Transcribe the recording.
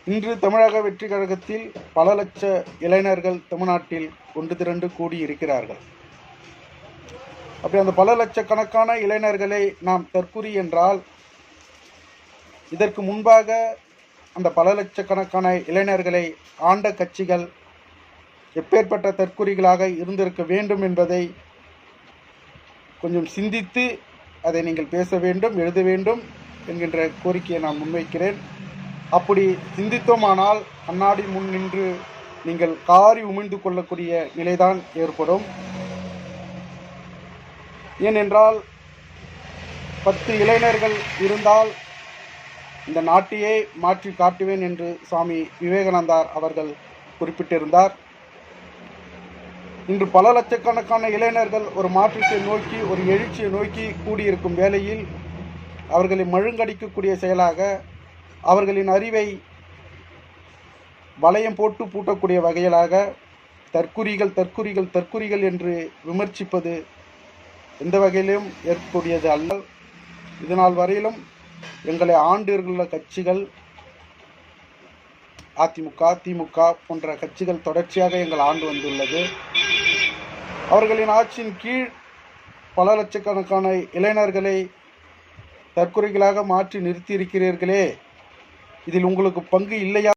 இன்று தமிழக வெற்றி கழகத்தில் பல லட்ச இளைஞர்கள் தமிழ்நாட்டில் ஒன்று திரண்டு கூடியிருக்கிறார்கள். அப்படி அந்த பல லட்சக்கணக்கான இளைஞர்களை நாம் தற்குறி என்றால், இதற்கு முன்பாக அந்த பல லட்சக்கணக்கான இளைஞர்களை ஆண்ட கட்சிகள் எப்பேற்பட்ட தற்குறிகளாக இருந்திருக்க வேண்டும் என்பதை கொஞ்சம் சிந்தித்து அதை நீங்கள் பேச வேண்டும், எழுத வேண்டும் என்கின்ற கோரிக்கையை நான் முன்வைக்கிறேன். அப்படி சிந்தித்தோமானால் கண்ணாடி முன் நின்று நீங்கள் காரி உமிழ்ந்து கொள்ளக்கூடிய நிலைதான் ஏற்படும். ஏனென்றால் 10 இளைஞர்கள் இருந்தால் இந்த நாட்டையே மாற்றி காட்டுவேன் என்று சுவாமி விவேகானந்தார் அவர்கள் குறிப்பிட்டிருந்தார். இன்று பல லட்சக்கணக்கான இளைஞர்கள் ஒரு மாற்றத்தை நோக்கி, ஒரு எழுச்சியை நோக்கி கூடியிருக்கும் வேளையில் அவர்களை மழுங்கடிக்கக்கூடிய செயலாக அவர்களின் அறிவை வளையம் போட்டு பூட்டக்கூடிய வகையிலாக தற்குறிகள் தற்குறிகள் தற்குறிகள் என்று விமர்சிப்பது எந்த வகையிலும் ஏற்கக்கூடியது அல்ல. இதனால் வரையிலும் எங்களை ஆண்டுள்ள கட்சிகள் அதிமுக, திமுக போன்ற கட்சிகள் தொடர்ச்சியாக எங்கள் ஆண்டு வந்துள்ளது. அவர்களின் ஆட்சியின் கீழ் பல லட்சக்கணக்கான இளைஞர்களை தற்குறிகளாக மாற்றி நிறுத்தியிருக்கிறீர்களே, இதில் உங்களுக்கு பங்கு இல்லையா